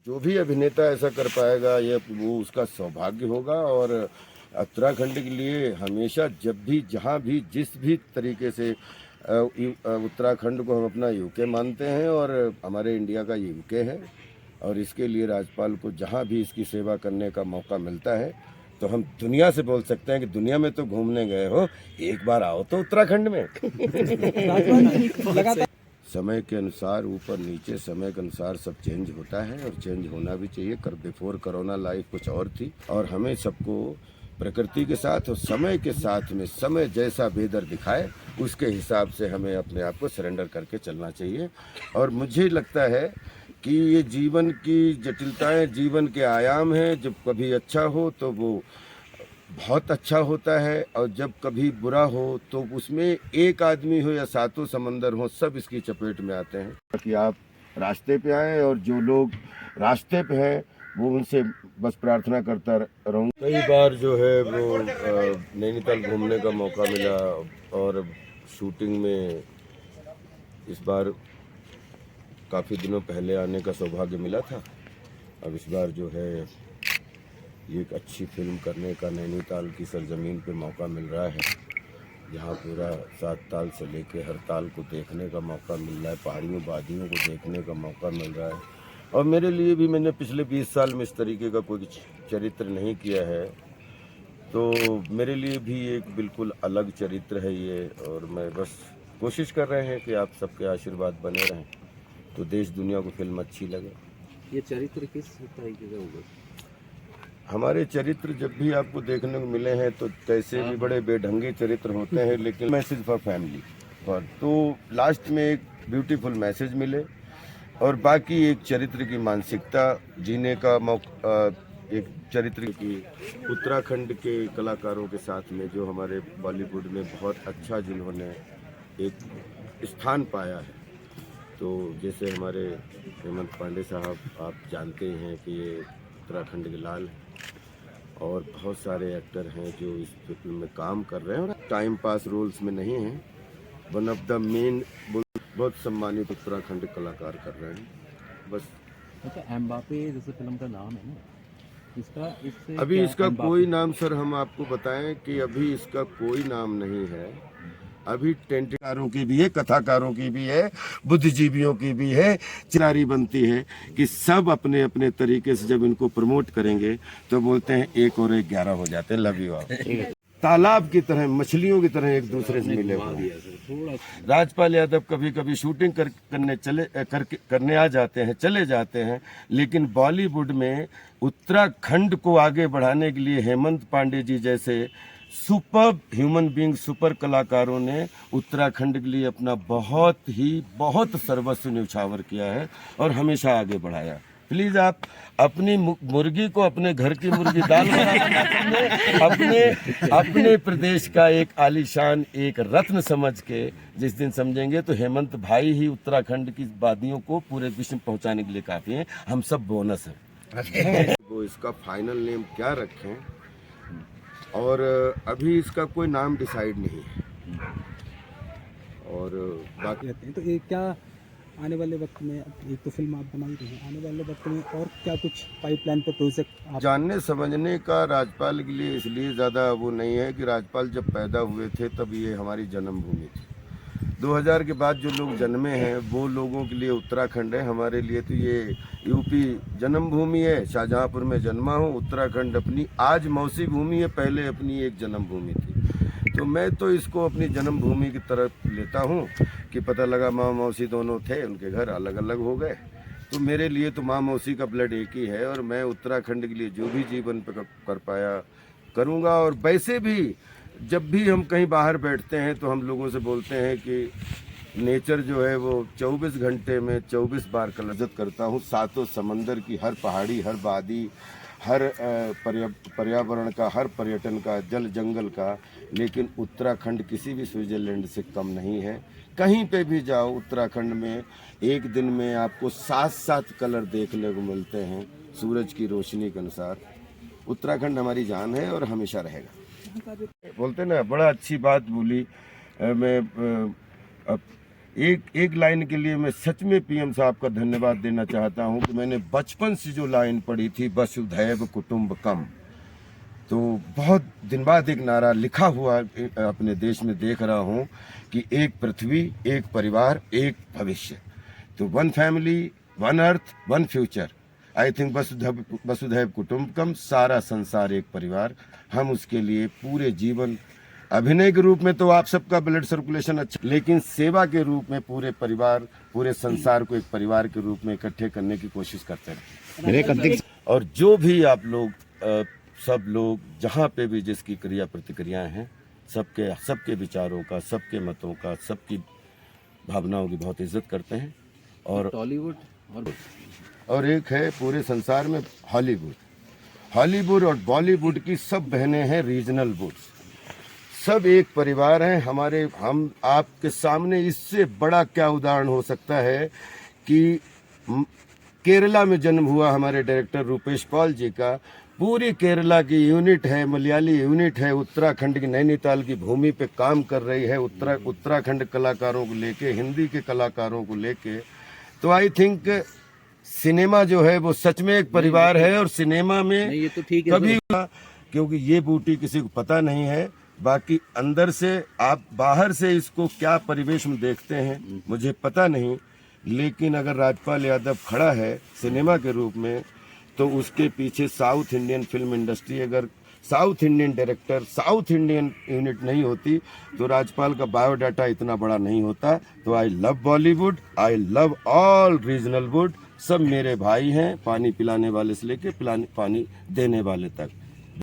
जो भी अभिनेता ऐसा कर पाएगा ये वो उसका सौभाग्य होगा। और उत्तराखंड के लिए हमेशा जब भी जहाँ भी जिस भी तरीके से उत्तराखंड को हम अपना यूके मानते हैं और हमारे इंडिया का यूके है। और इसके लिए राज्यपाल को जहाँ भी इसकी सेवा करने का मौका मिलता है तो हम दुनिया से बोल सकते हैं कि दुनिया में तो घूमने गए हो, एक बार आओ तो उत्तराखंड में। समय के अनुसार ऊपर नीचे समय के अनुसार सब चेंज होता है और चेंज होना भी चाहिए। बिफोर कोरोना लाइफ कुछ और थी और हमें सबको प्रकृति के साथ और समय के साथ में समय जैसा वेदर दिखाए उसके हिसाब से हमें अपने आप को सरेंडर करके चलना चाहिए। और मुझे लगता है कि ये जीवन की जटिलताएं जीवन के आयाम हैं। जब कभी अच्छा हो तो वो बहुत अच्छा होता है और जब कभी बुरा हो तो उसमें एक आदमी हो या सातों समंदर हो सब इसकी चपेट में आते हैं। कि आप रास्ते पे आए और जो लोग रास्ते पे हैं वो उनसे बस प्रार्थना करता रहूँ। कई बार जो है वो नैनीताल घूमने का मौका मिला और शूटिंग में इस बार काफ़ी दिनों पहले आने का सौभाग्य मिला था। अब इस बार जो है ये एक अच्छी फिल्म करने का नैनीताल की सरजमीन पे मौका मिल रहा है, जहाँ पूरा 7 ताल से लेके हर ताल को देखने का मौका मिल रहा है, पहाड़ियों वादियों को देखने का मौका मिल रहा है। और मेरे लिए भी मैंने पिछले 20 साल में इस तरीके का कोई चरित्र नहीं किया है, तो मेरे लिए भी एक बिल्कुल अलग चरित्र है ये। और मैं बस कोशिश कर रहे हैं कि आप सबके आशीर्वाद बने रहें तो देश दुनिया को फिल्म अच्छी लगे। ये चरित्र किस तरीके का होगा? हमारे चरित्र जब भी आपको देखने को मिले हैं तो कैसे भी बड़े बेढंगे चरित्र होते हैं, लेकिन मैसेज फॉर फैमिली पर तो लास्ट में एक ब्यूटीफुल मैसेज मिले और बाकी एक चरित्र की मानसिकता जीने का मौका, एक चरित्र की उत्तराखंड के कलाकारों के साथ में जो हमारे बॉलीवुड में बहुत अच्छा जिन्होंने एक स्थान पाया है। तो जैसे हमारे हेमंत पांडे साहब आप जानते हैं कि ये उत्तराखंड के लाल हैं और बहुत सारे एक्टर हैं जो इस फिल्म में काम कर रहे हैं और टाइम पास रोल्स में नहीं हैं, वन ऑफ द मेन बहुत सम्मानित उत्तराखंड कलाकार कर रहे हैं। बस अच्छा, एम्बापे जैसे फिल्म का नाम है ना, इससे अभी इसका कोई नाम सर हम आपको बताएं कि अभी इसका कोई नाम नहीं है। अभी टेंटकारों की भी है, कथाकारों की भी है, बुद्धिजीवियों की भी है। चिरारी बनती है कि सब अपने अपने तरीके से जब इनको प्रमोट करेंगे तो बोलते हैं 1 और 1 11 हो जाते हैं। लव यू आप। तालाब की तरह मछलियों की तरह एक दूसरे से मिले हुए। राजपाल यादव कभी कभी शूटिंग करने आ जाते हैं, चले जाते हैं, लेकिन बॉलीवुड में उत्तराखंड को आगे बढ़ाने के लिए हेमंत पांडे जी जैसे सुपर ह्यूमन बीइंग सुपर कलाकारों ने उत्तराखंड के लिए अपना बहुत सर्वस्व न्यौछावर किया है और हमेशा आगे बढ़ाया। प्लीज आप अपनी मुर्गी को अपने घर की मुर्गी दाल अपने प्रदेश का एक आलीशान एक रत्न समझ के जिस दिन समझेंगे तो हेमंत भाई ही उत्तराखंड की वादियों को पूरे विश्व में पहुंचाने के लिए काफी हैं। हम सब बोनस हैं। वो इसका फाइनल नेम क्या रखें और अभी इसका कोई नाम डिसाइड नहीं है। और बाकी तो ये क्या आने वाले वक्त में, एक तो फिल्म आप बना ही रहे हैं, आने वाले वक्त में और क्या कुछ पाइपलाइन पे प्रोजेक्ट आप जानने समझने का राज्यपाल के लिए इसलिए ज़्यादा वो नहीं है कि राज्यपाल जब पैदा हुए थे तब ये हमारी जन्मभूमि थी। 2000 के बाद जो लोग जन्मे हैं वो लोगों के लिए उत्तराखंड है, हमारे लिए तो ये यूपी जन्मभूमि है। शाहजहांपुर में जन्मा हूँ, उत्तराखंड अपनी आज मौसी भूमि है, पहले अपनी एक जन्मभूमि थी। तो मैं तो इसको अपनी जन्मभूमि की तरफ लेता हूँ कि पता लगा माँ मौसी दोनों थे, उनके घर अलग अलग हो गए, तो मेरे लिए तो माँ मौसी का ब्लड एक ही है और मैं उत्तराखंड के लिए जो भी जीवन पर कर पाया करूँगा। और वैसे भी जब भी हम कहीं बाहर बैठते हैं तो हम लोगों से बोलते हैं कि नेचर जो है वो 24 घंटे में 24 बार का लज्जत करता हूँ। सातों समंदर की हर पहाड़ी, हर वादी, हर पर्यावरण का, हर पर्यटन का, जल जंगल का, लेकिन उत्तराखंड किसी भी स्विट्जरलैंड से कम नहीं है। कहीं पे भी जाओ उत्तराखंड में एक दिन में आपको 7 कलर देखने को मिलते हैं सूरज की रोशनी के अनुसार। उत्तराखंड हमारी जान है और हमेशा रहेगा। बोलते ना, बड़ा अच्छी बात बोली। मैं एक लाइन के लिए मैं सच में पीएम साहब का धन्यवाद देना चाहता हूं कि मैंने बचपन से जो लाइन पढ़ी थी, वसुधैव कुटुंबकम, तो बहुत दिन बाद एक नारा लिखा हुआ अपने देश में देख रहा हूं कि एक पृथ्वी, एक परिवार, एक भविष्य। तो one family, one earth, one future. I think वसुधैव कुटुंबकम, सारा संसार एक परिवार। हम उसके लिए पूरे जीवन, अभिनय के रूप में तो आप सबका ब्लड सर्कुलेशन अच्छा, लेकिन सेवा के रूप में पूरे परिवार, पूरे संसार को एक परिवार के रूप में इकट्ठे करने की कोशिश करते हैं। और जो भी आप लोग सब लोग जहाँ पे भी जिसकी क्रिया प्रतिक्रियाएं हैं, सबके विचारों का, सबके मतों का, सबकी भावनाओं की बहुत इज्जत करते हैं। और टॉलीवुड और एक है पूरे संसार में हॉलीवुड और बॉलीवुड की सब बहनें हैं रीजनल वुड्स, सब एक परिवार हैं हमारे। हम आपके सामने इससे बड़ा क्या उदाहरण हो सकता है कि केरला में जन्म हुआ हमारे डायरेक्टर रूपेश पाल जी का, पूरी केरला की यूनिट है, मलयाली यूनिट है, उत्तराखंड की नैनीताल की भूमि पे काम कर रही है, उत्तराखंड कलाकारों को लेके, हिंदी के कलाकारों को लेके। तो आई थिंक सिनेमा जो है वो सच में एक परिवार है। और सिनेमा में ये तो ठीक है कभी, क्योंकि ये बूटी किसी को पता नहीं है, बाकी अंदर से आप बाहर से इसको क्या परिवेश में देखते हैं मुझे पता नहीं, लेकिन अगर राजपाल यादव खड़ा है सिनेमा के रूप में, तो उसके पीछे साउथ इंडियन फिल्म इंडस्ट्री, अगर south Indian director, south Indian unit नहीं होती तो राजपाल का बायोडाटा इतना बड़ा नहीं होता। तो I love Bollywood, I love all regional would, सब मेरे भाई हैं, पानी पिलाने वाले से लेके पानी देने वाले तक।